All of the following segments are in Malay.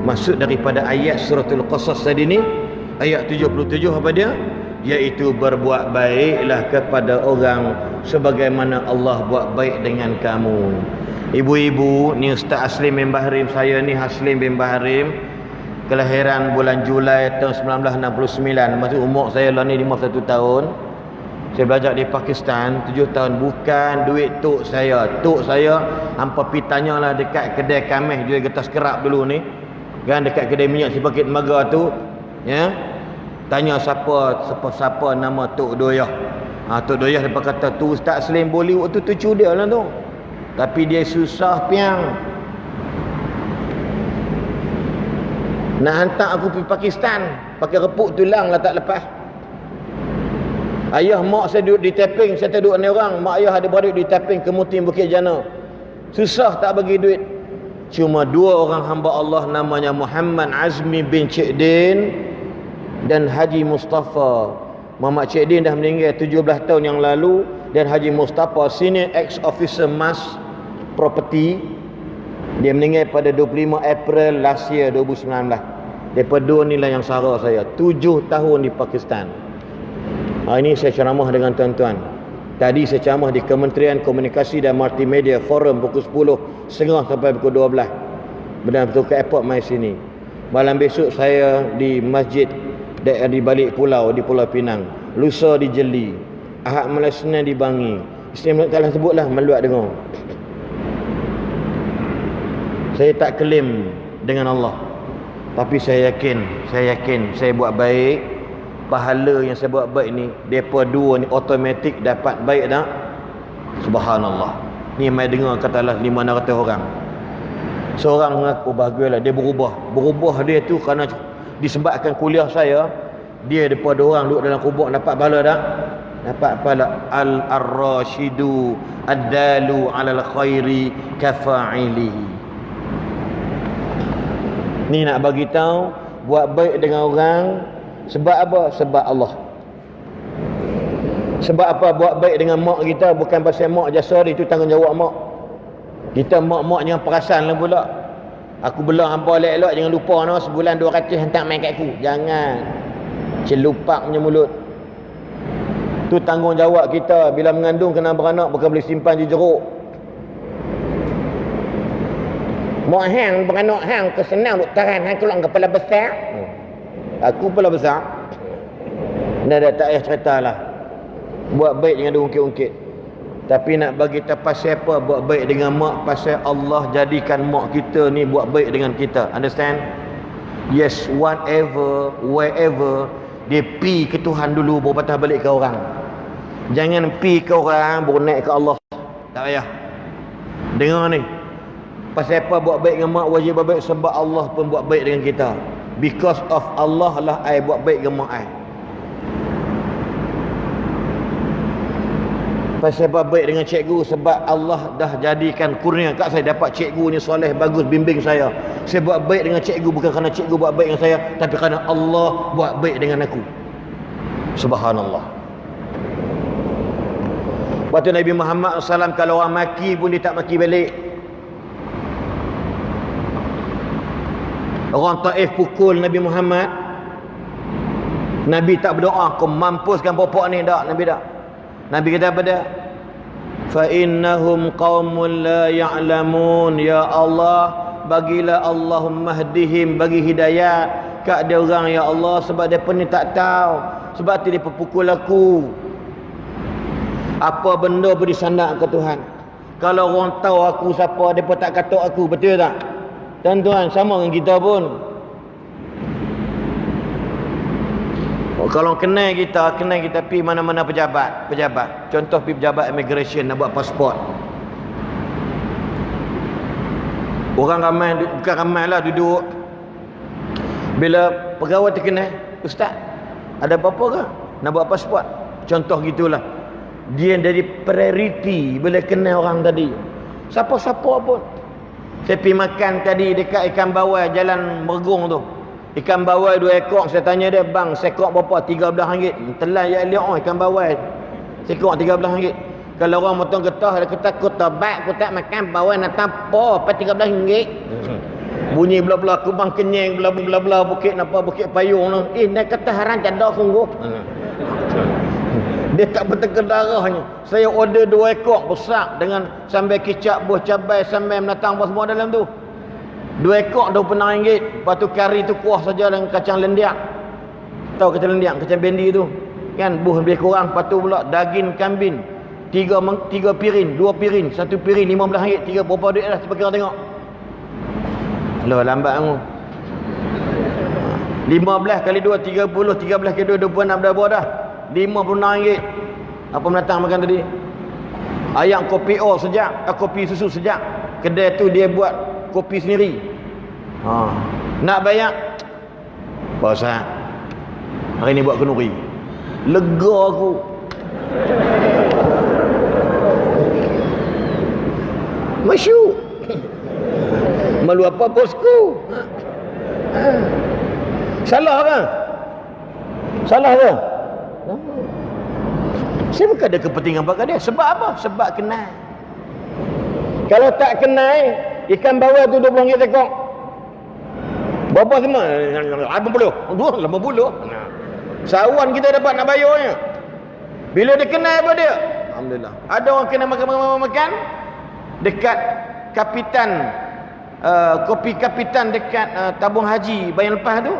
Maksud daripada ayat suratul Qasas tadi ni, ayat 77 apa dia? Iaitu berbuat baiklah kepada orang sebagaimana Allah buat baik dengan kamu. Ibu-ibu, ni Ustaz Haslim bin Bahrim, saya ni Haslim bin Bahrim, kelahiran bulan Julai tahun 1969. Masa umur saya lah ni 51 tahun. Saya belajar di Pakistan 7 tahun. Bukan duit tok saya. Tok saya hampa pi tanyalah dekat kedai Kameh jual getas kerap dulu ni. Kan dekat kedai minyak si Pakit Maga tu, ya. Tanya siapa nama Tok Doyah. Tok Doyah dia kata tu Ustaz Slim Bollywood tu cucu dia lah tu. Tapi dia susah piang. Nak hantar aku pergi Pakistan, pakai repuk tulang lah tak lepas. Ayah mak saya duduk di Tapping, saya tak duduk ni orang. Mak ayah ada beradik di Tapping, Kemuting, Bukit Jana. Susah tak bagi duit. Cuma dua orang hamba Allah namanya Muhammad Azmi bin Cik Din dan Haji Mustafa. Muhammad Cik Din dah meninggal 17 tahun yang lalu, dan Haji Mustafa senior ex-officer Mas Property, dia meninggal pada 25 April last year 2019. Daripada dua ni lah yang sara saya 7 tahun di Pakistan. Hari ini saya ceramah dengan tuan-tuan. Tadi saya ceramah di Kementerian Komunikasi dan Multimedia Forum pukul 10.30 sampai pukul 12. Benar-betul ke airport mai sini. Malam besok saya di masjid di balik pulau, di Pulau Pinang. Lusa di Jeli. Ahad malam Senin di Bangi. Islam tak sebutlah, meluat dengar. Saya tak klaim dengan Allah. Tapi saya yakin saya buat baik. Pahala yang saya buat baik ni, depa dua ni automatik dapat baik tak? Subhanallah. Ni mai dengar katalah 500 orang. Seorang mengaku bahagialah dia berubah dia tu kerana disebabkan kuliah saya, dia daripada orang duduk dalam kubur dapat pahala tak? Dapat pahala. Ar-rasyidu ad-dalu 'alal khairi kafa'ilihi. Ni nak bagi tahu buat baik dengan orang sebab apa? Sebab Allah. Sebab apa buat baik dengan mak kita? Bukan pasal mak jasa dia, itu tanggungjawab mak. Kita mak-mak jangan perasan lah pula. Aku belah hampa elok-elok, jangan lupa no, sebulan 200 hantar main kat aku. Jangan. Celupak punya mulut. Tu tanggungjawab kita. Bila mengandung kena beranak, bukan boleh simpan di jeruk. Mak hang beranak hang kesenang duk tahan hang keluar kepala besar. Aku kepala besar. Dah tak payah ceritalah. Buat baik dengan dia ungkit-ungkit. Tapi nak bagi tahu pasal apa buat baik dengan mak? Pasal Allah jadikan mak kita ni buat baik dengan kita. Understand? Yes, whatever, wherever, dia pi ke Tuhan dulu baru patah balik ke orang. Jangan pi ke orang baru naik ke Allah. Tak payah. Dengar ni. Pasal apa buat baik dengan mak? Wajib buat baik sebab Allah pun buat baik dengan kita. Because of Allah lah I buat baik dengan mak I. Pasal buat baik dengan cikgu sebab Allah dah jadikan kurnia kat saya dapat cikgu ni soleh bagus bimbing saya. Saya buat baik dengan cikgu bukan kerana cikgu buat baik dengan saya, tapi kerana Allah buat baik dengan aku. Subhanallah. Waktu Nabi Muhammad SAW kalau orang maki pun dia tak maki balik. Orang Taif pukul Nabi Muhammad, Nabi tak berdoa kau mampuskan pokok ni, tak? Nabi tak. Nabi kata apa dia? Fa innahum qaumun la ya'lamun. Ya Allah, bagilah Allahumma hdihim, bagi hidayah kat dia orang ya Allah, sebab depa ni tak tahu. Sebab tu dia pukul aku. Apa benda beri sandak ke Tuhan? Kalau orang tahu aku siapa, depa tak katuk aku, betul tak? Tuan-tuan, sama dengan kita pun. Kalau kenal kita pergi mana-mana pejabat. Contoh pergi pejabat immigration nak buat pasport. Orang ramai, bukan ramai lah duduk. Bila pegawai terkenal, Ustaz, ada apa-apa ke? Nak buat pasport. Contoh gitulah. Dia jadi priority bila kenal orang tadi. Siapa-siapa pun. Saya pergi makan tadi dekat ikan bawal Jalan Mergung tu. Ikan bawal 2 ekor, saya tanya dia, bang, sekok berapa? RM13. Telan ya liok ikan bawal. Sekok RM13. Kalau orang motong getah, dia kata aku tobat, aku tak makan bawal nak tampo, apa RM13. bunyi bela-bela Kubang Kenyeng, bela-bela Bukit Napa, Bukit Payung tu. Dia kata haram cadar sungguh. Dia tak bertekan darahnya. Saya order 2 ekor besar dengan sambal kicap, buah cabai, sambal menatang apa semua dalam tu. 2 ekor RM26. Lepas tu kari tu kuah saja dengan kacang lendiak. Tahu kacang lendiak, kacang bendi tu. Kan buah lebih kurang. Lepas tu pula daging kambing. 3 piring, 2 piring, 1 piring RM15. 3 berapa duit dah sebagai orang tengok. Loh lambat kamu. 15 kali 2 30, 13 kali 2 26 berapa dah? RM56. Apa menatang makan tadi? Ayam kopi sejak, kopi susu sejak. Kedai tu dia buat kopi sendiri. Nak bayar? Puasa. Hari ni buat kenduri. Lega aku. Masyuk. Malu apa bosku? Salah kan? Salah ke? Saya bukan ada kepentingan bagi dia. Sebab apa? Sebab kenal. Kalau tak kenal, ikan bawal tu 20 ringgit ekor. Berapa semua? 80. 80. Sawan kita dapat nak bayarnya. Bila dia kenal apa dia? Alhamdulillah. Ada orang kena makan dekat kapitan, kopi kapitan dekat tabung haji Bayan Lepas tu.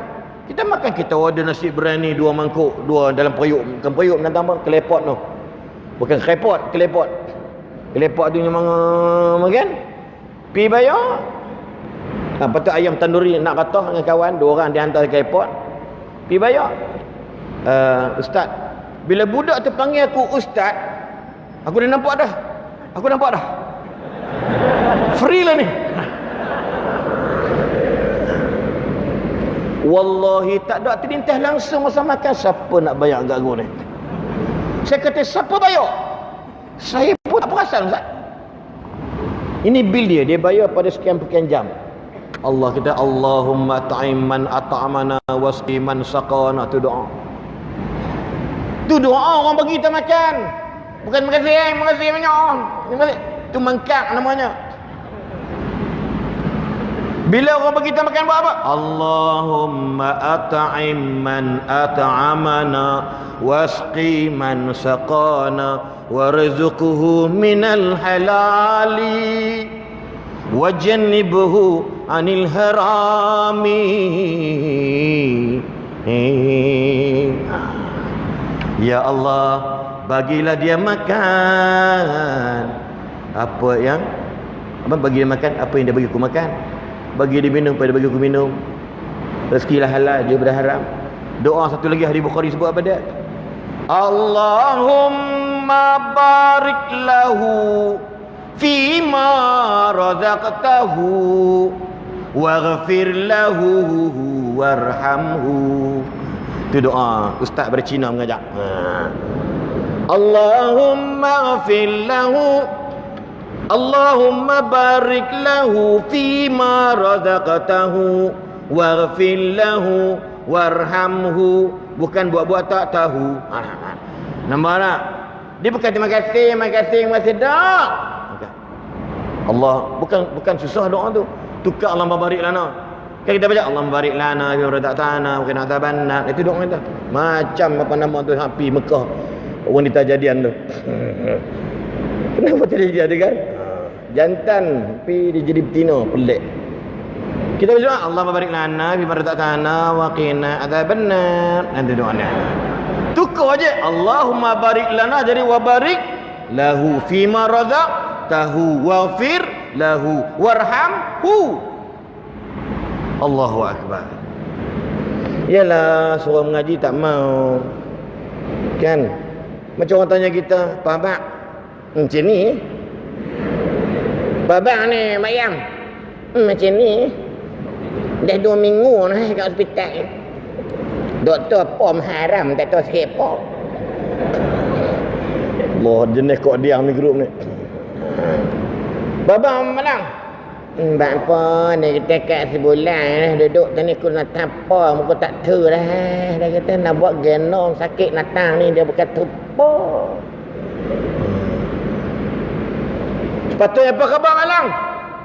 Kita makan, kita order nasi berani 2 mangkuk, 2 dalam periuk. Bukan periuk, menantang apa? Kelepot tu. Bukan krepot, kelepot. Kelepot tu memang makan. Pi bayar. Lepas tu ayam tanduri nak ratah dengan kawan, 2 orang dia hantar ke airport. Pi bayar. Ustaz, bila budak tu panggil aku ustaz, aku dah nampak dah. Aku nampak dah. Free lah ni. Wallahi tak ada terintah langsung masa makan. Siapa nak bayar agak aku ni? Saya kata siapa bayar? Saya pun tak perasan Ustaz. Ini bil dia bayar pada sekian jam. Allah kata Allahumma ta'im man at'amana wasqi man saqana. Tu doa. Tu doa orang bagi kita makan. Bukan makasih banyak. Tu mangkak namanya. Bila orang bagi kita makan buat apa? Allahumma at'im man at'amana wasqi man saqana warzuqhu minal halali wajannibhu anil harami. Ya Allah, bagilah dia makan bagi dia makan apa yang dia bagi aku makan. Bagi dia minum pada bagi aku minum. Rezekilah halal daripada haram. Doa satu lagi hadis Bukhari sebut apa dia? Allahumma barik lahu fima razaqtahu waghfir lahu warhamhu. Itu doa ustaz dari Cina mengajak. Allahumma ghfir lahu, Allahumma barik lahu fima razaqtahu waghfir lahu warhamhu. Bukan buat-buat tak tahu. Nampak tak? Dia bukan terima kasih dak. Allah bukan susah doa tu. Tukar Allah barik lana. Kan kita baca Allah barik lana bi razaqtana wa qina adzabannar. Itu doa kita. Macam apa nama tu Happy Mekah wanita jadian tu. Kenapa tidak jadi kan? Jantan tapi dia jadi betina, pelik. Kita berdoa Allah barik lana bima razaqtana wa qina adzabannar. Nanti doanya tukar aja Allahumma barik lana jadi wa barik lahu fima razaqtahu waghfir lahu warhamhu. Allahu akbar. Yalah, suruh mengaji tak mau. Kan? Macam orang tanya kita, "Pak Abang, macam ni? Pak Abang ni, Mayam, macam ni? Dah 2 minggu dah kat hospital. Doktor pom haram, tak tahu sikit apa." Allah, jenis kok diam ni grup ni. Babang menang. Bak apa ni kita kat sebulan duduk tadi aku nak tapa muka tak tu dah. Dia kata nak buat genom sakit natang ni dia bukan tupa. Sepatutnya apa khabar malang?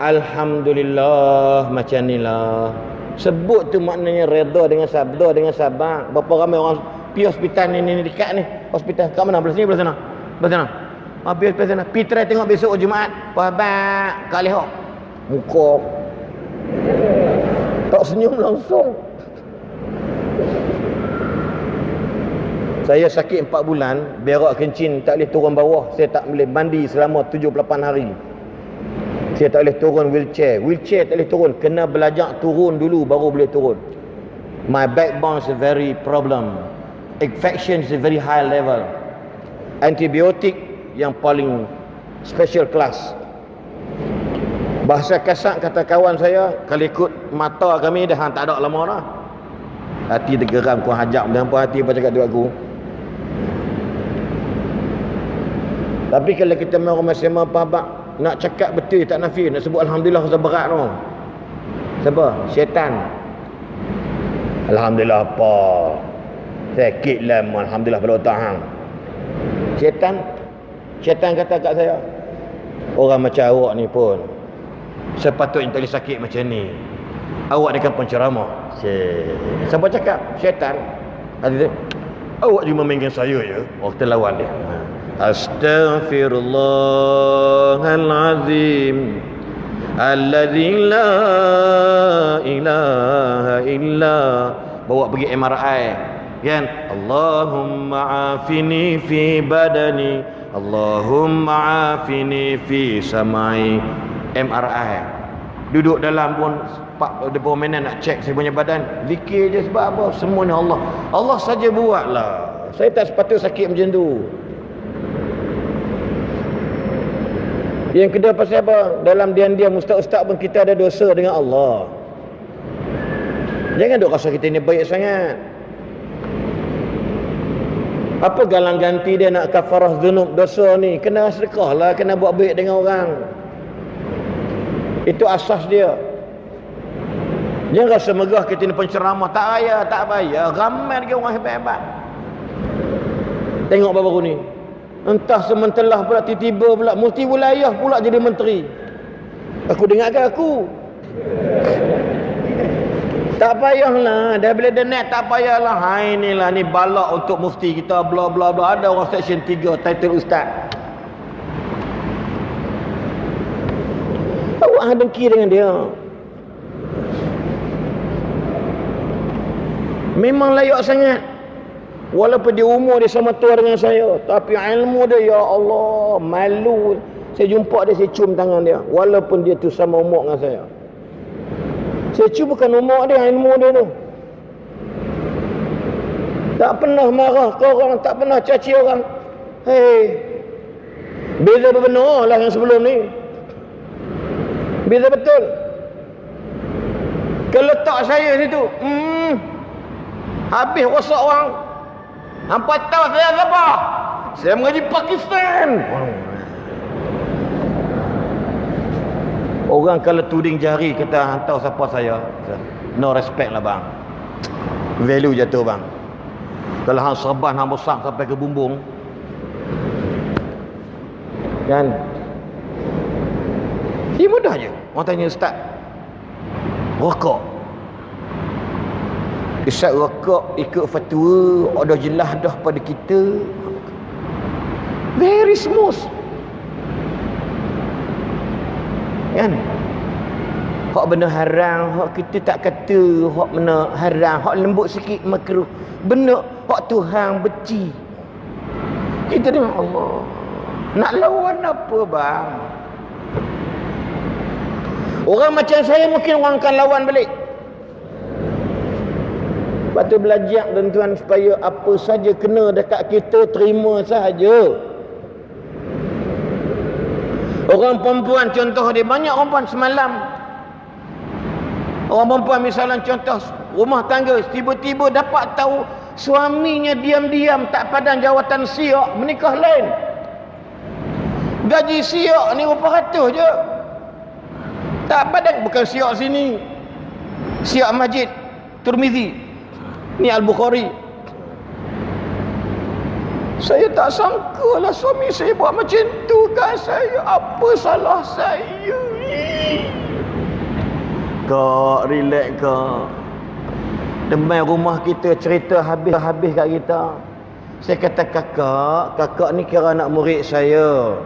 Alhamdulillah, macam ni lah. Sebut tu maknanya redha dengan sabar. Berapa ramai orang pergi hospital ni dekat ni. Hospital kat mana? Belah sini, belah sana. Belah sana. Pergi hospital sana. Pergi try tengok besok Jumaat. Pahabak kat lehok. Muka tak senyum langsung. Saya sakit 4 bulan, berak kencing tak boleh turun bawah. Saya tak boleh mandi selama 7-8 hari. Saya tak boleh turun wheelchair. Wheelchair tak boleh turun. Kena belajar turun dulu baru boleh turun. My backbone is a very problem. Infection is a very high level. Antibiotik yang paling special class. Bahasa kasar kata kawan saya, kalau ikut mata kami dah tak ada lama dah. Hati tergeram, kau hajak berapa hati apa cakap tu aku. Tapi kalau kita mahu sama apa nak cakap betul tak nafi, nak sebut alhamdulillah rasa berat tu. Siapa? Syaitan. Alhamdulillah apa? Sakit lah alhamdulillah pada otak hang. Syaitan kata kat saya, orang macam awak ni pun sepatutnya tak boleh sakit macam ni. Awak ni kan penceramah. Siapa cakap? Syaitan. Awak cuma mainkan saya je. Waktu lawan dia. Astaghfirullahalazim alladzi la ilaha illa. Bawa pergi MRI kan. Allahumma afini fi badani, Allahumma afini fi samai. MRI duduk dalam pun Pak depa mana nak cek saya punya badan, zikir je. Sebab apa? Semuanya Allah saja buatlah. Saya tak sepatut sakit macam tu. Yang kedua pasal apa? Dalam diam-diam ustaz-ustaz pun kita ada dosa dengan Allah. Jangan duk rasa kita ni baik sangat. Apa galang ganti dia nak kafarah zunub dosa ni? Kena sedekah lah, kena buat baik dengan orang. Itu asas dia. Jangan rasa megah kita ni penceramah. Tak payah. Ramai lagi orang hebat-hebat. Tengok baru ni. Entah sementelah pula, tiba-tiba pula multi wilayah pula jadi menteri. Aku dengarkan aku. Tak payahlah. Dah bila dia naik tak payahlah. Hai inilah ni balak untuk mufti kita bla bla bla. Ada orang section 3 title ustaz. Awak dengki dengan dia. Memang layak sangat. Walaupun dia umur dia sama tua dengan saya, tapi ilmu dia, ya Allah, malu. Saya jumpa dia, saya cium tangan dia. Walaupun dia tu sama umur dengan saya. Saya cium bukan umur dia, ilmu dia tu. Tak pernah marah ke orang, tak pernah caci orang. Hei, beza benar lah yang sebelum ni. Beza betul. Kalau tak saya situ, habis rosak orang. Hampa tahu saya siapa? Saya mengaji Pakistan. Orang kalau tuding jari kata hantar siapa saya, no respect lah bang. Value jatuh bang. Kalau hang serban hang besar sampai ke bumbung kan, dia mudah je. Orang tanya ustaz, rokok, Ustaz rokok ikut fatwa ada jelas dah pada kita. Very smooth kan. Hak benda haram, hak kita tak kata hak benda haram, hak lembut sikit makruh. Benda hak Tuhan benci, kita dengan Allah nak lawan apa bang? Orang macam saya mungkin orang akan lawan balik. Lepas tu belajar tuan-tuan supaya apa saja kena dekat kita terima sahaja. Orang perempuan contoh dia, banyak perempuan semalam. Orang perempuan misalnya contoh rumah tangga, tiba-tiba dapat tahu suaminya diam-diam tak padan jawatan siak menikah lain. Gaji siak ni berapa ratus je. Tak padan, bukan siak sini. Siak Masjid Tirmizi. Ni Al-Bukhari. Saya tak sangka lah suami saya buat macam tu kan saya. Apa salah saya? Kak, relax kak. Teman rumah kita cerita habis-habis kat kita. Saya kata kakak ni kira anak murid saya.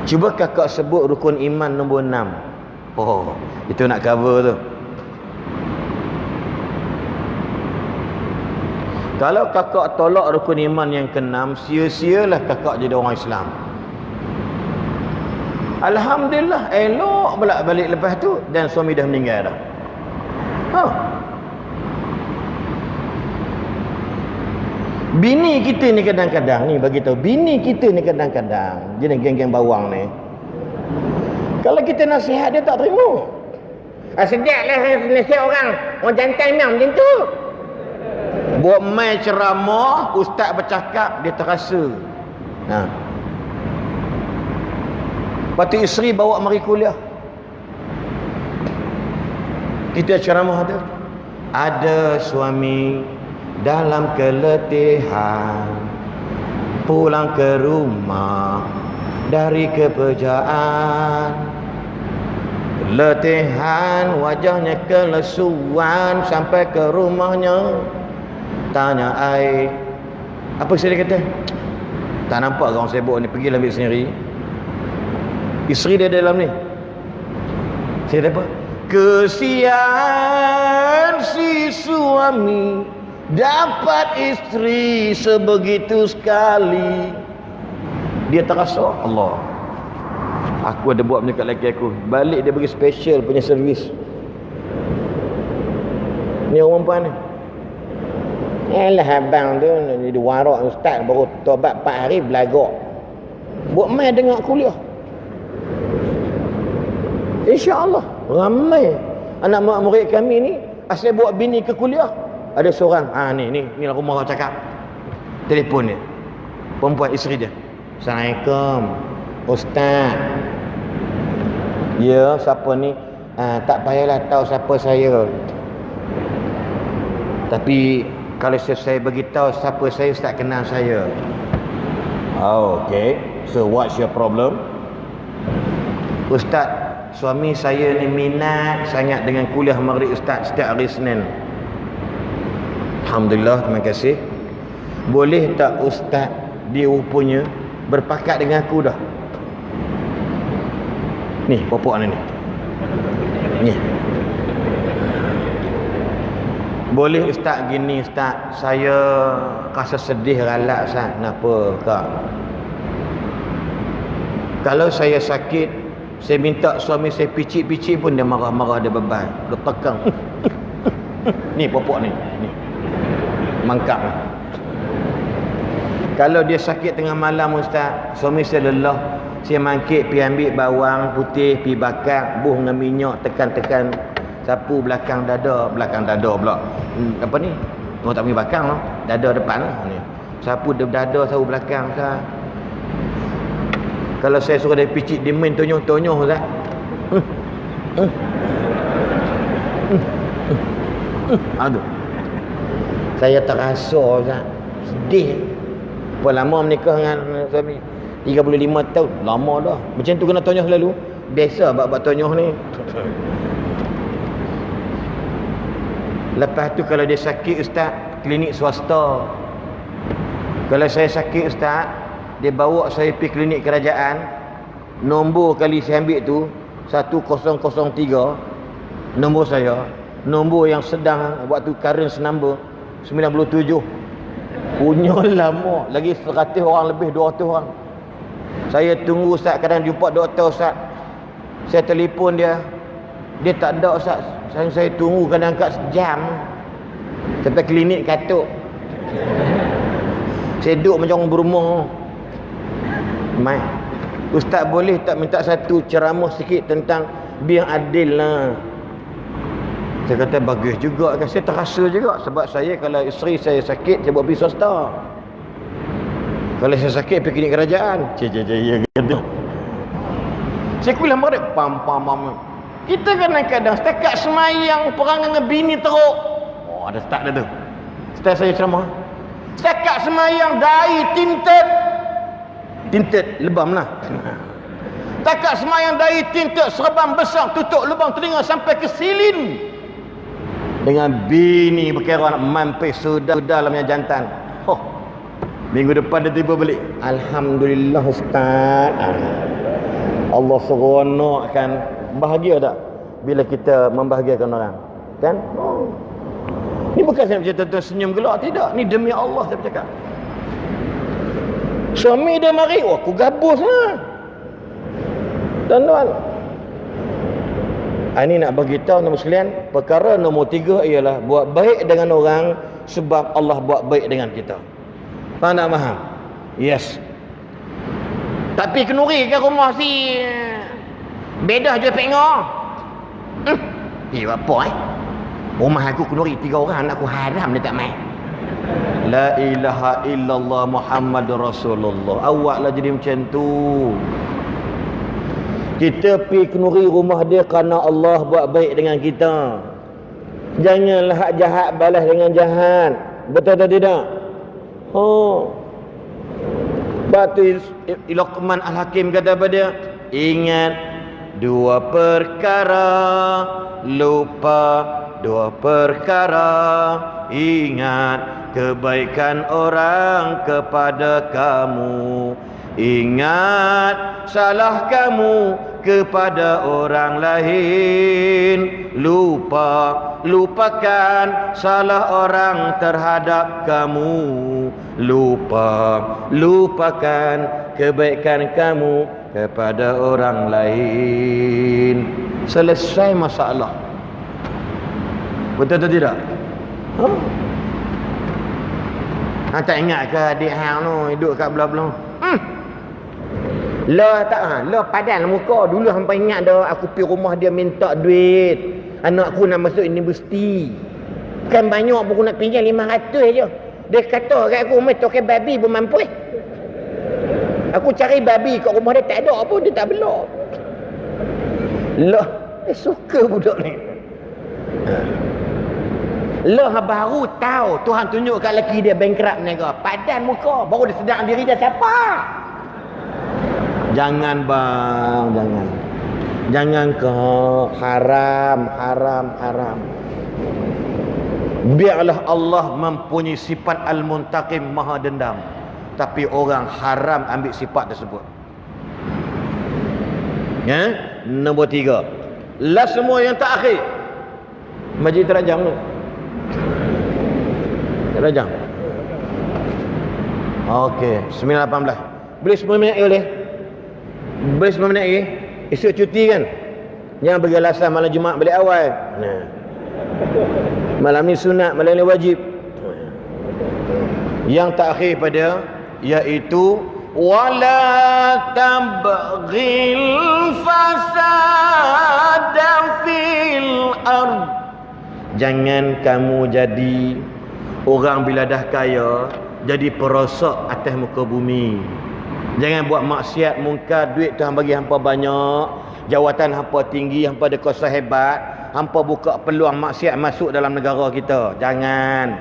Cuba kakak sebut rukun iman nombor 6. Oh, itu nak cover tu. Kalau kakak tolak rukun iman yang ke-6, sia-sialah kakak jadi orang Islam. Alhamdulillah, elok balik lepas tu dan suami dah meninggal dah. Bini kita ni kadang-kadang ni bagi tahu, bini kita ni kadang-kadang jenis geng-geng bawang ni. Kalau kita nasihat dia tak terima. Sejaklah nasihat orang jantan memang macam tu. Buat mai ceramah, ustaz bercakap dia terasa. Lepas tu isteri bawa mari kuliah. Kita ceramah tu. Ada suami dalam keletihan pulang ke rumah dari keperjaan. Letihan, wajahnya kelesuan, sampai ke rumahnya tanya air. Apa saya kata? Tak nampak orang sibuk ni, pergi ambil sendiri. Isteri dia dalam ni. Saya kata apa? Kesian si suami dapat isteri sebegitu sekali. Dia terasa Allah. Aku ada buat benda kat lelaki aku. Balik dia bagi special punya servis. Ni orang perempuan ni. Yalah abang tu jadi warak ustaz baru tobat 4 hari belagak. Buat mai dengar kuliah. InsyaAllah ramai anak murid kami ni asal buat bini ke kuliah. Ada seorang, ni lah rumah orang cakap. Telefon dia. Perempuan isteri dia. Assalamualaikum ustaz. Ya, siapa ni? Tak payahlah tahu siapa saya. Tapi kalau saya beritahu siapa saya, ustaz kenal saya. Oh, okay. So what's your problem? Ustaz, suami saya ni minat sangat dengan kuliah maghrib ustaz setiap hari Senin. Alhamdulillah, terima kasih. Boleh tak ustaz dia rupanya berpakat dengan aku dah? Ni popok ni. Ni. Boleh ustaz gini ustaz, saya rasa sedih galak ustaz. Kenapa kak? Kalau saya sakit, saya minta suami saya picit-picit pun dia marah-marah, dia beban. Dia tekan. Ni popok ni. Mangkap. Kalau dia sakit tengah malam ustaz, suami saya lelah, saya mangkit pergi ambil bawang putih, pergi bakar, buh dengan minyak, tekan-tekan, sapu belakang dada pula. Apa ni? Orang tak pergi bakar lah. Dada depan lah. Ni. Sapu dada, sapu belakang ustaz. Kalau saya suruh dia picit, dia main tonyoh-tonyoh ustaz. Aduh. Saya terasa ustaz. Sedih. Berapa lama menikah dengan suami? 35 tahun. Lama dah. Macam tu kena tonyoh selalu. Biasa bab tonyoh ni. Lepas tu kalau dia sakit ustaz, klinik swasta. Kalau saya sakit ustaz, dia bawa saya pergi klinik kerajaan. Nombor kali saya ambil tu 1003. Nombor saya. Nombor yang sedang waktu current number 97. Punya lama. Lagi 100 orang lebih, 200 orang. Saya tunggu ustaz, kadang jumpa doktor ustaz. Saya telefon dia. Dia tak ada ustaz. Saya tunggu kadang-kadang sejam. Sampai klinik katuk. Saya duduk macam orang berumur. Mai. Ustaz boleh tak minta satu ceramah sikit tentang biar adil lah. Saya kata bagus juga kan. Saya terasa juga. Sebab saya kalau isteri saya sakit, saya buat pergi swasta. Kalau saya sakit pergi klinik kerajaan. Ya kata. Saya kuliah maghrib. Pam. Kita kadang-kadang setakat semayang perang dengan bini teruk. Oh, ada start dah tu. Start saya ceramah. Setakat semayang dai tinted lebam lah. Takat semayang dari tinta serban besar tutup lubang telinga sampai ke silin. Dengan bini berkira nak mampir sudah dalamnya jantan. Oh, minggu depan dia tiba balik. Alhamdulillah Ustaz. Allah seronokkan. Bahagia tak bila kita membahagiakan orang? Kan? Oh. Ni bukan saya bercakap senyum gelak, tidak. Ni demi Allah saya bercakap. Suami dia mari, oh, aku gabus lah. Tuan-tuan. Ini nak bagi tahu nombor sekalian, perkara nombor 3 ialah buat baik dengan orang sebab Allah buat baik dengan kita. Faham tak faham? Yes. Tapi kenuri ke rumah si bedah je pengor. Apa rumah aku kenuri 3 orang, anak aku haram dia tak main. La ilaha illallah Muhammadur Rasulullah. Awaklah jadi macam tu. Kita pergi kenuri rumah dia kerana Allah buat baik dengan kita. Janganlah hak jahat balas dengan jahat. Betul atau tidak? Oh. Batu Luqman Al-Hakim kata pada dia, ingat 2 perkara, lupa 2 perkara. Ingat kebaikan orang kepada kamu, ingat salah kamu kepada orang lain. Lupakan salah orang terhadap kamu. Lupakan kebaikan kamu kepada orang lain. Selesai masalah. Betul atau tidak? Tak ingat ke adik hang tu hidup kat belah-belah? Lah tak lah padan muka. Dulu hampa ingat dah aku pergi rumah dia minta duit. Anak aku nak masuk universiti. Kan banyak pun aku nak pinjam 500 je. Dia kata kat aku, "Mai tokai babi pun mampu." Aku cari babi kat rumah dia tak ada pun, dia tak belok. Lah, dia suka budak ni. Lah baru tahu Tuhan tunjuk kat lelaki dia bankrupt niaga. Padan muka, baru dia sedar diri dia siapa. Jangan bang, jangan. Jangan kau haram. Biarlah Allah mempunyai sifat Al-Muntaqim, maha dendam. Tapi orang haram ambil sifat tersebut. Ya? Nombor 3. Last semua yang tak akhir. Majlis terajam tu. Terajam. Okey, 9.18. Boleh 10 minit boleh? Boleh 10 minit lagi? Esok cuti kan? Jangan bagi alasan malam Jumaat balik awal. Nah. Malam ni sunat, malam ni wajib. Yang tak akhir pada iaitu wala tabghil fasada fil ard. Jangan kamu jadi orang bila dah kaya jadi perosak atas muka bumi. Jangan buat maksiat mungkar. Duit Tuhan bagi hampa banyak, jawatan hampa tinggi, hampa ada kuasa hebat, hampa buka peluang maksiat masuk dalam negara kita. Jangan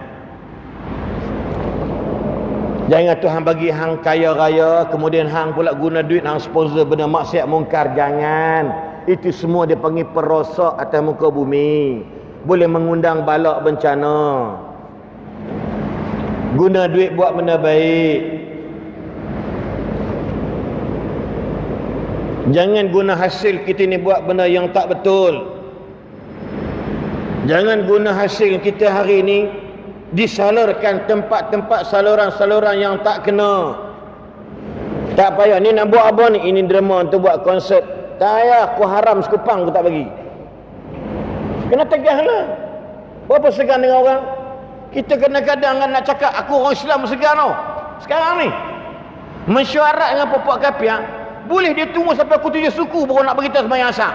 Tuhan bagi hang kaya raya, kemudian hang pula guna duit hang sponsor benda maksiat mungkar. Jangan. Itu semua dia panggil perosak atas muka bumi. Boleh mengundang balak bencana. Guna duit buat benda baik. Jangan guna hasil kita ni buat benda yang tak betul. Jangan guna hasil kita hari ni disalurkan tempat-tempat saluran-saluran yang tak kena. Tak payah. Ni nak buat apa ni? Ini drama untuk buat konsert. Tak payah. Aku haram sekupang aku tak bagi. Kena tegah lah. Berapa segan dengan orang? Kita kadang-kadang nak cakap aku orang Islam segan tau. Sekarang ni mesyuarat dengan puak kafir. Boleh dia tunggu sampai aku 7 suku baru nak beritahu sembahyang asar.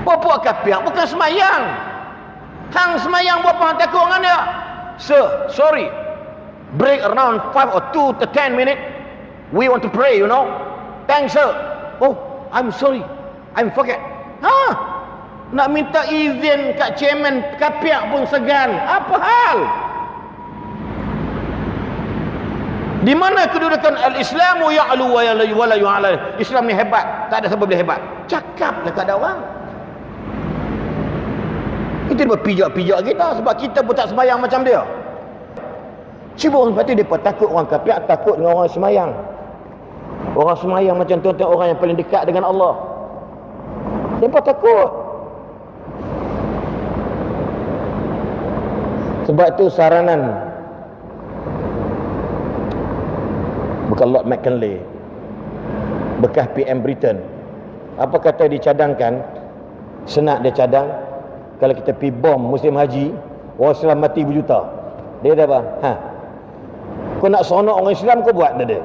Puak kafir bukan sembahyang. Hang sembahyang buat apa hang takut dengan dia? Sir, sorry. Break around 5 or 2 to 10 minutes. We want to pray, you know. Thanks, sir. Oh, I'm sorry. I'm forget. Nak minta izin kat chairman kapiak pun segan. Apa hal? Di mana kedudukan al-Islamu ya'lu wa la yu'ala. Islam ni hebat, tak ada siapa boleh hebat. Cakap dekat ada orang. Itu dia berpijak-pijak kita sebab kita pun tak sembahyang macam dia. Cuba orang kata depa takut orang kafir, takut dengan orang sembahyang. Orang sembahyang macam tuan-tuan orang yang paling dekat dengan Allah. Depa takut. Sebab itu saranan bukan Lord McKinley, bekas PM Britain, apa kata dicadangkan, senak dia cadang, kalau kita pergi bom musim haji, orang Islam mati berjuta. Dia kata apa? Kau nak seronok orang Islam, kau buat dia.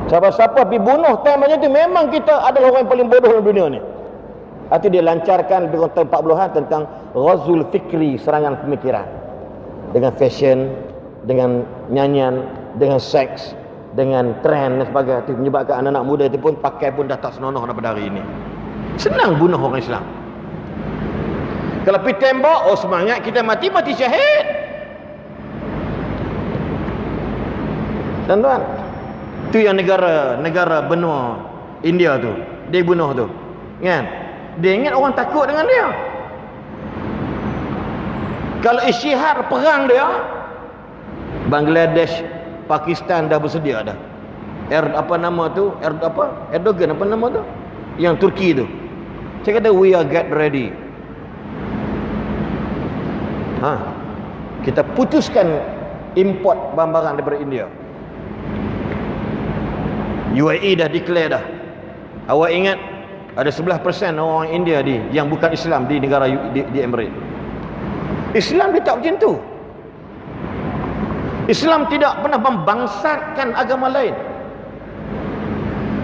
Siapa-siapa pergi bunuh time macam tu, memang kita adalah orang yang paling bodoh dalam dunia ni. Itu dia lancarkan lebih kurang 40-an tentang Ghazul Fikri, serangan pemikiran, dengan fashion, dengan nyanyian, dengan seks, dengan trend dan sebagainya. Itu menyebabkan anak-anak muda itu pun pakai pun dah tak senonoh daripada hari ini. Senang bunuh orang Islam. Kalau pergi tembak, oh semangat kita mati syahid. Tuan-tuan, tu yang negara benua India tu, dia bunuh tu, kan? Dia ingat orang takut dengan dia. Kalau isyihar perang dia, Bangladesh, Pakistan dah bersedia dah. Apa nama tu? Erdogan apa nama tu? Yang Turki tu. Saya kata we are get ready. Kita putuskan import barang-barang daripada India. UAE dah declare dah. Awak ingat ada 11% orang India yang bukan Islam di negara di Emirates. Islam dia tak macam tu. Islam tidak pernah membangsatkan agama lain.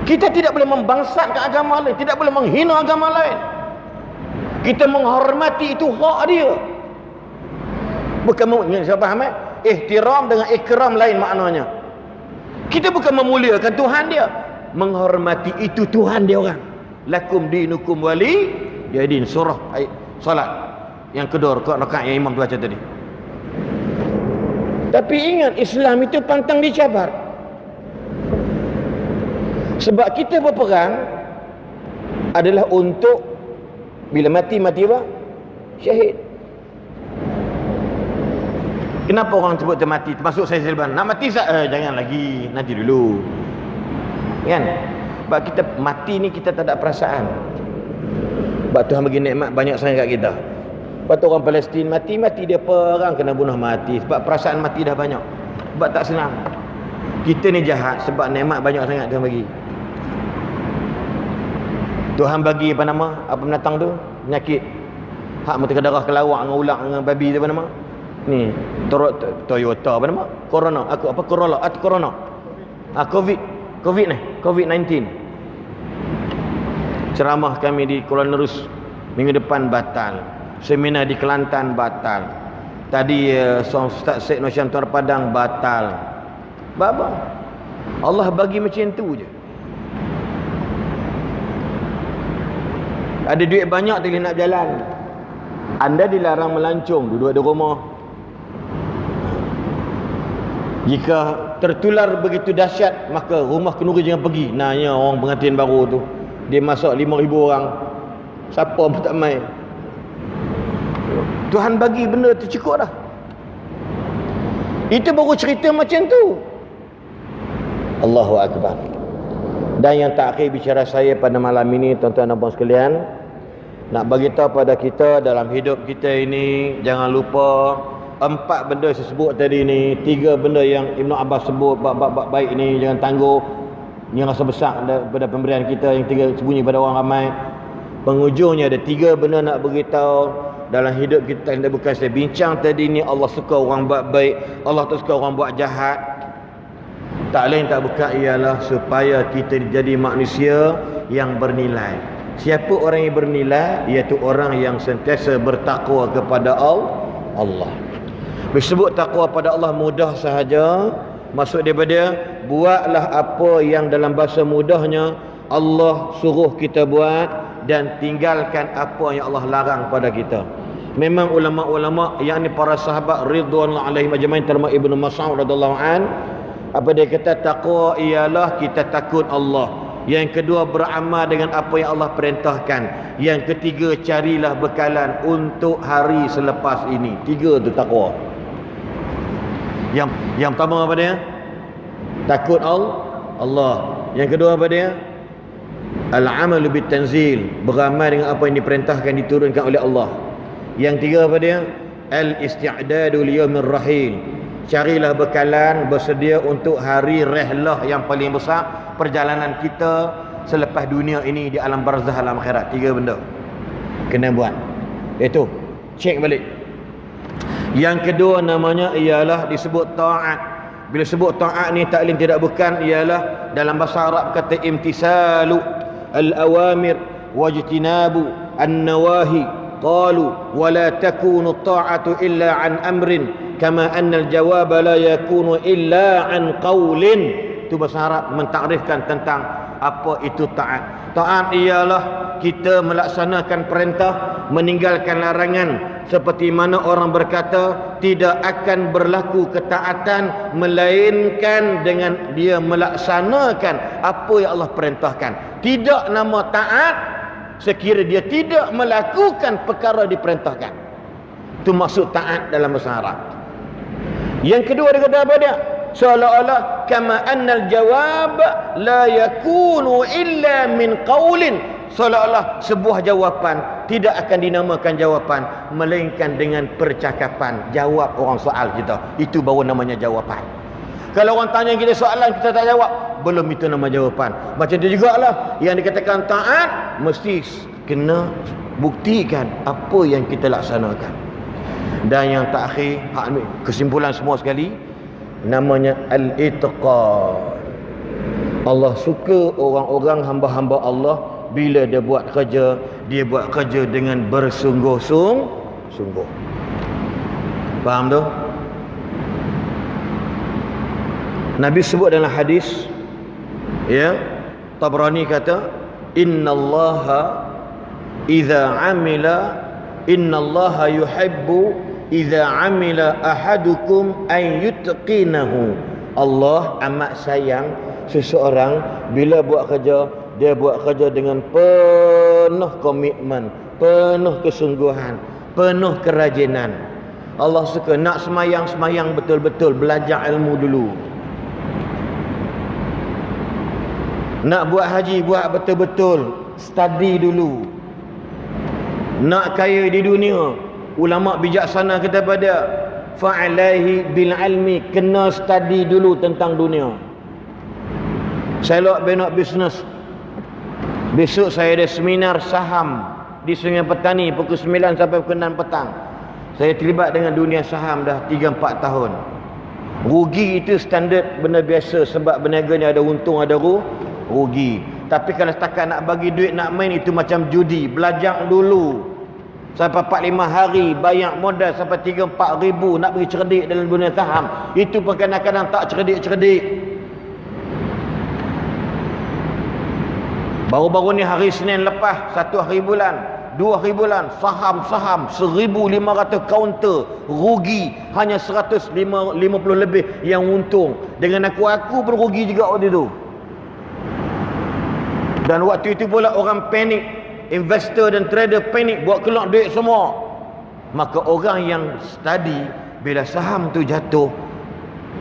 Kita tidak boleh membangsatkan agama lain, tidak boleh menghina agama lain. Kita menghormati, itu hak dia. Bukan siapa faham? Ihtiram dengan ikram lain maknanya. Kita bukan memuliakan Tuhan dia, menghormati itu Tuhan dia orang. Lakum dinukum wali yadin, surah ayat solat yang kedua rakaat yang imam baca tadi. Tapi ingat, Islam itu pantang dicabar. Sebab kita berperang adalah untuk bila mati apa? Syahid. Kenapa orang sebut termati? Termasuk saya Silban. Nak mati jangan lagi, nanti dulu. Kan? Sebab kita mati ni kita tak ada perasaan. Sebab Tuhan bagi nikmat banyak sangat kat kita. Sebab tu orang Palestin mati dia perang kena bunuh mati. Sebab perasaan mati dah banyak. Sebab tak senang. Kita ni jahat sebab nikmat banyak sangat Tuhan bagi. Tuhan bagi apa nama? Apa binatang tu? Penyakit. Hak mata darah kelawak dengan ular dengan babi tu apa nama? Ni Toyota apa nama? Corona. Corona. COVID-19. Ceramah kami di Kuala Nerus minggu depan batal. Seminar di Kelantan batal. Tadi Ustaz Syed Nur Syamtar Padang batal. Apa? Allah bagi macam tu je. Ada duit banyak tak boleh nak berjalan. Anda dilarang melancong, duduk di rumah. Jika tertular begitu dahsyat, maka rumah kenduri jangan pergi. Nanya orang pengantin baru tu, dia masak 5,000 orang. Siapa pun tak main. Tuhan bagi benda tu cukup dah. Itu baru cerita macam tu. Allahu Akbar. Dan yang terakhir bicara saya pada malam ini, tuan-tuan dan puan sekalian, nak bagi tahu pada kita dalam hidup kita ini, jangan lupa 4 benda saya sebut tadi ni, 3 benda yang Ibn Abbas sebut, bab-bab baik ni jangan tangguh. Ini rasa besar daripada pemberian kita, yang 3 sembunyi pada orang ramai. Penghujungnya ada 3 benda nak beritahu dalam hidup kita. Yang bukan saya bincang tadi ni, Allah suka orang buat baik, Allah tak suka orang buat jahat. Tak lain tak bukan ialah supaya kita jadi manusia yang bernilai. Siapa orang yang bernilai? Iaitu orang yang sentiasa bertakwa kepada Allah. Disebut takwa pada Allah mudah sahaja. Maksud daripada buatlah apa yang dalam bahasa mudahnya Allah suruh kita buat, dan tinggalkan apa yang Allah larang pada kita. Memang ulama-ulama, yakni para sahabat ridwanullah alaihim ajmain, termasuk Ibnu Mas'ud radhiyallahu an, Apa dia kata? Taqwa ialah kita takut Allah. Yang kedua, beramal dengan apa yang Allah perintahkan. Yang ketiga, carilah bekalan untuk hari selepas ini. 3 tu takwa. Yang pertama apa dia? Takut Allah. Yang kedua apa dia? Al-amalu bit-tanzil, beramal dengan apa yang diperintahkan, diturunkan oleh Allah. Yang tiga apa dia? Al-isti'dadu liyaumir rahil, carilah bekalan, bersedia untuk hari rehlah yang paling besar, perjalanan kita selepas dunia ini di alam barzah, alam akhirat. 3 benda kena buat. Itu cek balik. Yang kedua namanya ialah disebut ta'at. Bila sebut ta'at ni taklim tidak bukan, ialah dalam bahasa Arab kata imtisalu al-awamir wajtinabu an-nawahi. Qalu wa la takunu ta'atu illa an amrin kama anna al-jawab la yakunu illa an qawlin. Itu bahasa Arab mentakrifkan tentang apa itu ta'at. Ta'at ialah kita melaksanakan perintah, meninggalkan larangan. Seperti mana orang berkata, tidak akan berlaku ketaatan melainkan dengan dia melaksanakan apa yang Allah perintahkan. Tidak nama taat sekira dia tidak melakukan perkara diperintahkan. Itu maksud taat dalam bahasa Arab. Yang kedua dia kata apa dia? Seolah-olah kama annal jawab la yakunu illa min qaulin. Seolah-olah sebuah jawapan tidak akan dinamakan jawapan melainkan dengan percakapan. Jawab orang soal kita, itu baru namanya jawapan. Kalau orang tanya kita soalan kita tak jawab, belum itu nama jawapan. Macam tu jugalah yang dikatakan taat, mesti kena buktikan apa yang kita laksanakan. Dan yang terakhir, kesimpulan semua sekali, namanya al-itqan. Allah suka orang-orang hamba-hamba Allah bila dia buat kerja, dia buat kerja dengan bersungguh-sungguh. Faham tu? Nabi sebut dalam hadis, ya, Tabrani kata, innallaha idza amila, innallaha yuhibbu idza amila ahadukum an yutqinahu. Allah amat sayang seseorang bila buat kerja, dia buat kerja dengan penuh komitmen, penuh kesungguhan, penuh kerajinan. Allah suka. Nak semayang betul-betul, belajar ilmu dulu. Nak buat haji, buat betul-betul, study dulu. Nak kaya di dunia, ulama bijaksana kata pada fa'alaihi bil ilmi, kena study dulu tentang dunia. Saya nak bisnes. Besok saya ada seminar saham di Sungai Petani pukul 9 sampai pukul 6 petang. Saya terlibat dengan dunia saham dah 3-4 tahun. Rugi itu standard benda biasa, sebab berniaga ni ada untung ada rugi. Tapi kalau setakat nak bagi duit nak main, itu macam judi. Belajar dulu sampai 4-5 hari, bayar modal sampai 3-4 ribu nak bagi cerdik dalam dunia saham. Itu pun kadang-kadang tak cerdik-cerdik. Baru-baru ni hari Senin lepas, 1 hari bulan, 2 hari bulan, saham 1,500 kaunter rugi, hanya 150 lebih yang untung. Dengan aku pun rugi juga waktu itu. Dan waktu itu pula orang panik, investor dan trader panik, buat keluar duit semua. Maka orang yang study, bila saham tu jatuh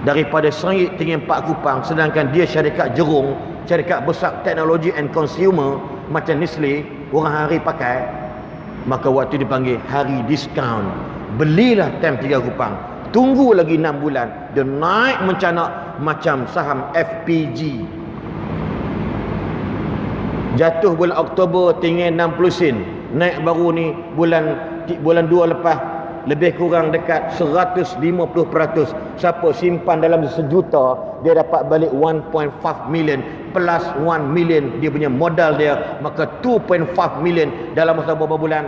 daripada seringgit tinggi 4 kupang, sedangkan dia syarikat jerung, syarikat besar teknologi and consumer macam Nestle, orang hari pakai, maka waktu dipanggil hari diskaun. Belilah time 3 kupang, tunggu lagi 6 bulan, dia naik mencanak macam saham FPG. Jatuh bulan Oktober tinggal 60 sen, naik baru ni bulan 2 lepas lebih kurang dekat 150%. Siapa simpan dalam 1 juta, dia dapat balik 1.5 million plus 1 million dia punya modal dia, maka 2.5 million dalam masa beberapa bulan,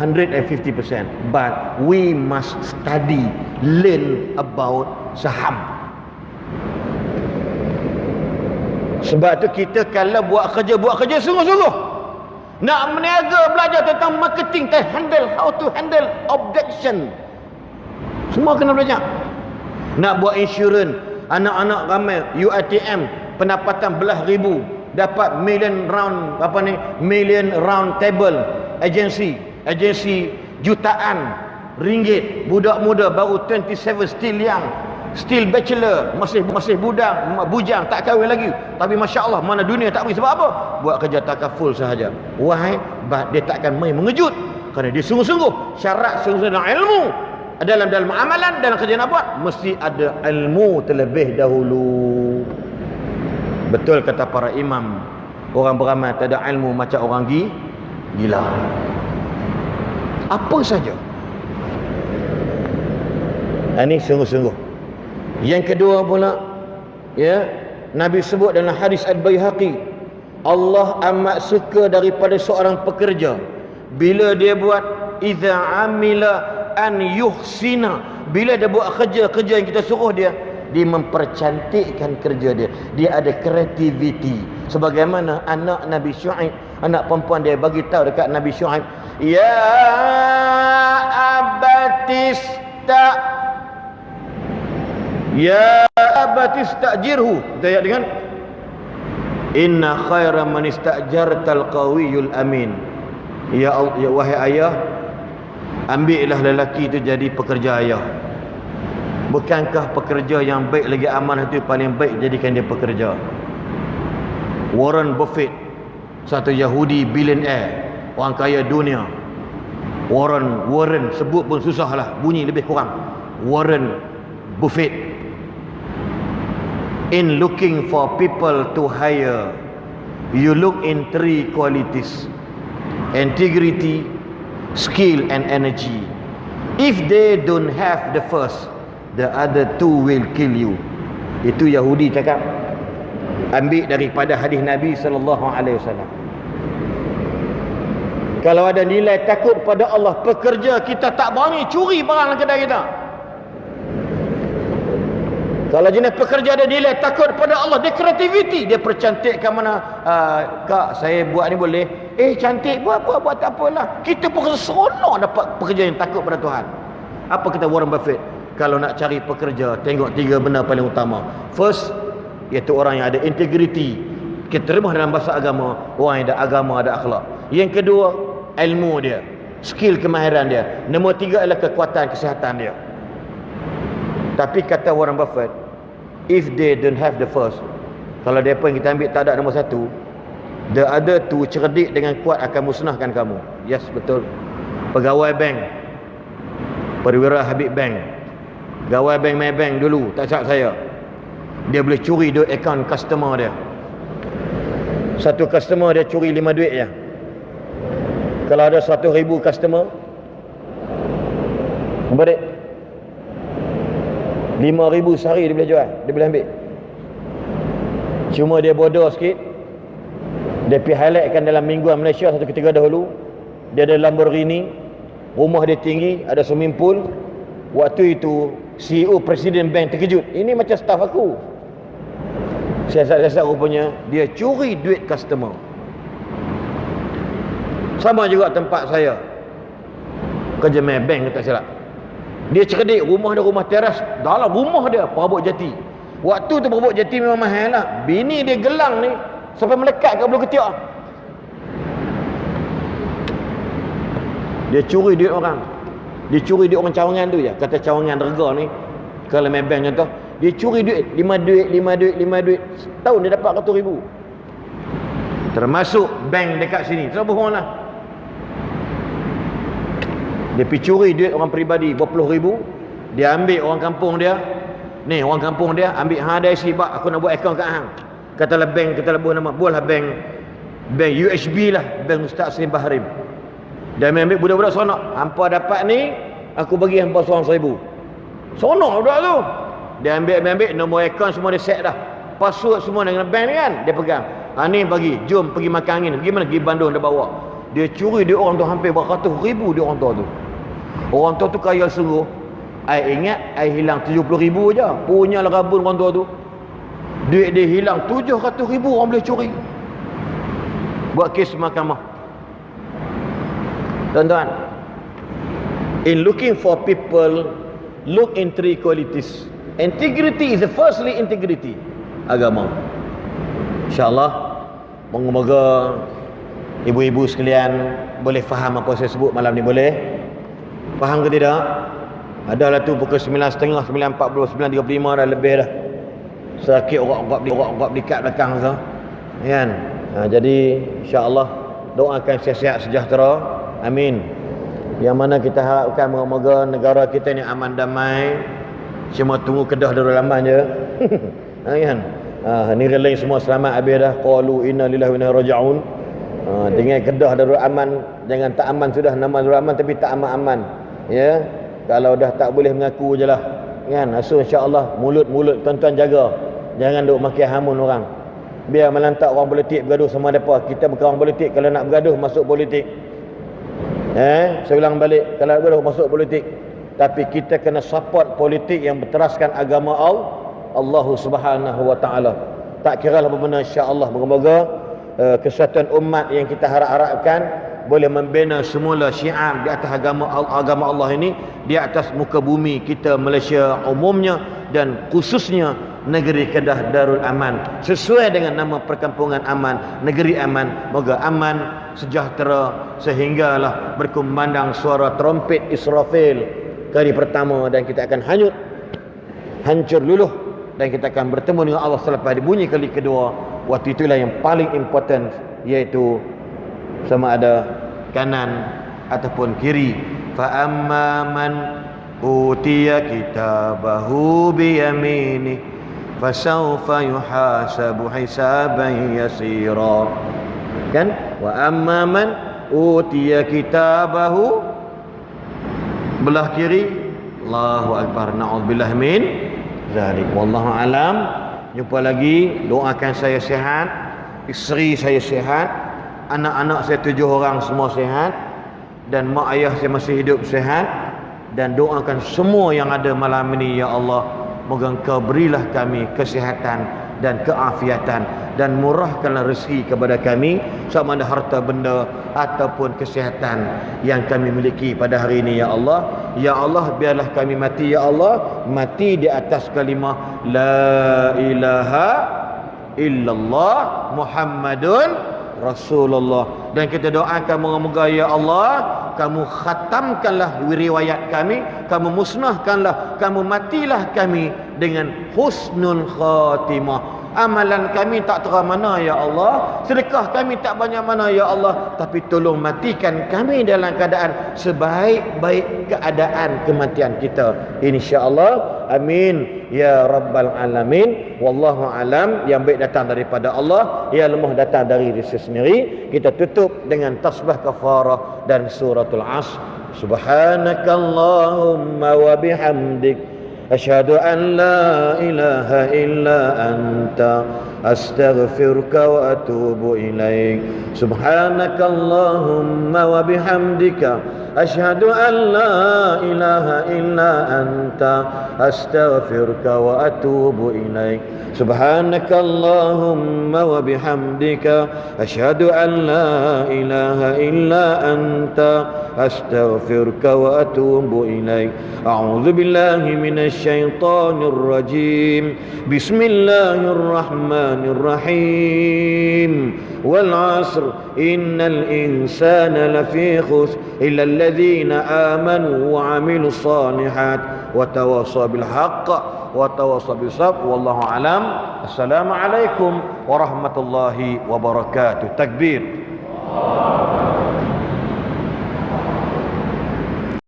150%. But we must study, learn about saham. Sebab tu kita kalau buat kerja sungguh-sungguh. Nak meniaga, belajar tentang marketing, how to handle objection, semua kena belajar. Nak buat insurans, Anak-anak ramai UiTM pendapatan belah ribu, dapat million round table agensi jutaan ringgit. Budak muda baru 27 still bachelor, masih bujang, tak kahwin lagi, tapi masya Allah mana dunia tak beri. Sebab apa? Buat kerja takaful sahaja. Why? Dia takkan main mengejut, kerana dia sungguh-sungguh. Syarat sungguh-sungguh dalam ilmu, dalam amalan, dalam kerja nak buat, mesti ada ilmu terlebih dahulu. Betul kata para imam, orang beramal tak ada ilmu macam orang gila. Apa saja. Ini sungguh-sungguh. Yang kedua pula, ya, Nabi sebut dalam hadis Al-Baihaqi, Allah amat suka daripada seorang pekerja bila dia buat idza amila an yuhsina, bila dia buat kerja yang kita suruh dia mempercantikkan kerja dia. Dia ada kreativiti. Sebagaimana anak Nabi Syuaib, anak perempuan dia bagi tahu dekat Nabi Syuaib, ya abatistajirhu. Dia dengan inna khaira man istajartal qawiyul amin. Ya wahai ayah, ambillah lelaki itu jadi pekerja ayah. Bukankah pekerja yang baik lagi amanah itu paling baik, jadikan dia pekerja. Warren Buffett, satu Yahudi billionaire, orang kaya dunia. Warren sebut pun susah lah, bunyi lebih kurang. Warren Buffett, in looking for people to hire, you look in 3 qualities: integrity, skill and energy. If they don't have the first, the other 2 will kill you. Itu Yahudi cakap, ambil daripada hadis Nabi SAW. Kalau ada nilai takut pada Allah, pekerja kita tak berani curi barang dalam kedai kita. Kalau jenis pekerja ada nilai takut pada Allah, dia kreativiti, dia percantikkan mana. Kak, saya buat ni boleh? Cantik, buat tak apalah. Kita pun seronok dapat pekerja yang takut pada Tuhan. Apa kata Warren Buffett? Kalau nak cari pekerja, tengok 3 benda paling utama. First, iaitu orang yang ada integriti. Kita terima dalam bahasa agama, orang yang ada agama, ada akhlak. Yang kedua, ilmu dia, skill kemahiran dia. Nombor 3 adalah kekuatan kesihatan dia. Tapi kata Warren Buffett, if they don't have the first, kalau dia pun kita ambil tak ada nombor 1, the other 2 cerdik dengan kuat akan musnahkan kamu. Yes, betul. Pegawai bank, perwira Habib Bank, pegawai bank Maybank dulu, tak silap saya, dia boleh curi duit akaun customer dia. Satu customer dia curi 5 duit je. Kalau ada 100,000 customer, berapa? 5,000 sehari dia boleh jual, dia boleh ambil. Cuma dia bodoh sikit. Dia pergi highlightkan dalam mingguan Malaysia satu ketika dahulu, dia ada Lamborghini, rumah dia tinggi, ada swimming pool. Waktu itu CEO Presiden Bank terkejut, ini macam staff aku. Siasat-siasat rupanya dia curi duit customer. Sama juga tempat saya, kerja Maybank tak silap. Dia cerdik, rumah dia rumah teras, dalam rumah dia perabot jati. Waktu tu perabot jati memang mahal lah. Bini dia gelang ni sampai melekat kat bulu ketiak. Dia curi duit orang. Dia curi duit orang cawangan tu je. Kata cawangan rega ni, kalau Maybank contoh, dia curi duit 5 duit. Setahun dia dapat 100,000. Termasuk bank dekat sini. Tak bohong lah. Dia pergi curi duit orang peribadi berpuluh ribu. Dia ambil orang kampung dia. Ni orang kampung dia ambil, hang ada IC bak, aku nak buat akaun kat hang. Katalah bank, katalah buat nama, buatlah bank UHB lah, Bank Ustaz Sri Bahrim. Dia ambil budak-budak sonok, hampa dapat ni, aku bagi hampa seorang 1,000. Sonok budak tu. Dia ambil nombor akaun semua dia set dah. Password semua dengan bank ni kan, dia pegang. Ni bagi, jom pergi makan angin. Pergi mana? Pergi Bandung, dia bawa. Dia curi dia orang tu hampir beratus ribu dia orang tu. Orang tua tu kaya sungguh. I ingat I hilang 70,000 je. Punya lah rabun orang tua tu. Duit dia hilang 700,000 orang boleh curi. Buat kes mahkamah. Tuan-tuan, in looking for people, look in 3 qualities: Integrity is the firstly integrity agama. InsyaAllah, moga-moga ibu-ibu sekalian boleh faham apa saya sebut malam ni. Boleh? Faham ke tidak? Adalah tu pukul 9.30, 9.40, 9.35 dah lebih dah. Sakit orang-orang dekat belakang tu. Kan? Jadi insya-Allah doakan sihat-sihat sejahtera. Amin. Yang mana kita harapkan moga-moga negara kita ni aman damai. Cuma tunggu Kedah Darul Aman je. Kan? Negara lain semua selamat habis dah. Qalu inna lillahi wa inna ilaihi raji'un. Dengan Kedah Darul Aman, jangan tak aman sudah, nama Darul Aman tapi tak aman-aman. Ya. Kalau dah tak boleh mengaku je lah. Kan? So insya-Allah mulut-mulut tuan-tuan jaga. Jangan duk makin hamun orang. Biar melantak orang politik bergaduh sama depa. Kita bukan orang politik, kalau nak bergaduh masuk politik. Saya ulang balik, kalau nak bergaduh masuk politik. Tapi kita kena support politik yang berteraskan agama Allah Subhanahu wa taala. Tak kira lah apa benda, insya-Allah moga-moga kesatuan umat yang kita harapkan boleh membina semula syiar di atas agama Allah ini di atas muka bumi kita Malaysia umumnya dan khususnya negeri Kedah Darul Aman sesuai dengan nama perkampungan aman, negeri aman. Moga aman, sejahtera sehinggalah berkumandang suara trompet Israfil kali pertama dan kita akan hancur luluh dan kita akan bertemu dengan Allah selepas dibunyi kali kedua. Waktu itulah yang paling important, iaitu sama ada kanan ataupun kiri. Fa amma man utiya kitabahu bi yamini fasawfa yuhasabu hisaban yasira. Kan? Wa amma man utiya kitabahu belah kiri. Allahu akbar. Na'udzubillah min zalik. Wallahu alam. Jumpa lagi. Doakan saya sihat, isteri saya sihat, anak-anak saya 7 orang semua sihat, dan mak ayah saya masih hidup sihat. Dan doakan semua yang ada malam ini, ya Allah, moga Engkau berilah kami kesihatan dan keafiatan dan murahkanlah rezeki kepada kami, sama ada harta benda ataupun kesihatan yang kami miliki pada hari ini, ya Allah. Ya Allah, biarlah kami mati, ya Allah, mati di atas kalimah la ilaha illallah Muhammadun Rasulullah. Dan kita doakan moga-moga, ya Allah, kamu khatamkanlah riwayat kami, kamu musnahkanlah, kamu matilah kami dengan husnul khatimah. Amalan kami tak terang mana, ya Allah, sedekah kami tak banyak mana, ya Allah, tapi tolong matikan kami dalam keadaan sebaik-baik keadaan kematian kita, insya-Allah. Amin ya rabbal alamin. Wallahu alam. Yang baik datang daripada Allah, yang lemah datang dari diri sendiri. Kita tutup dengan tasbih kafarah dan suratul Asr. Subhanakallahumma wa bihamdik أشهد أن لا إله إلا أنت أستغفرك وأتوب إليك سبحانك اللهم وبحمدك أشهد أن لا إله إلا أنت أستغفرك وأتوب إليك سبحانك اللهم وبحمدك أشهد أن لا إله إلا أنت أستغفرك وأتوب إليك أعوذ بالله من الشيطان الرجيم بسم الله الرحمن الرحيم والعصر إن الإنسان لفي خسر إلا الذين آمنوا وعملوا الصالحات وتواصوا بالحق وتواصوا بالصبر والله أعلم. السلام عليكم ورحمة الله وبركاته. تكبير.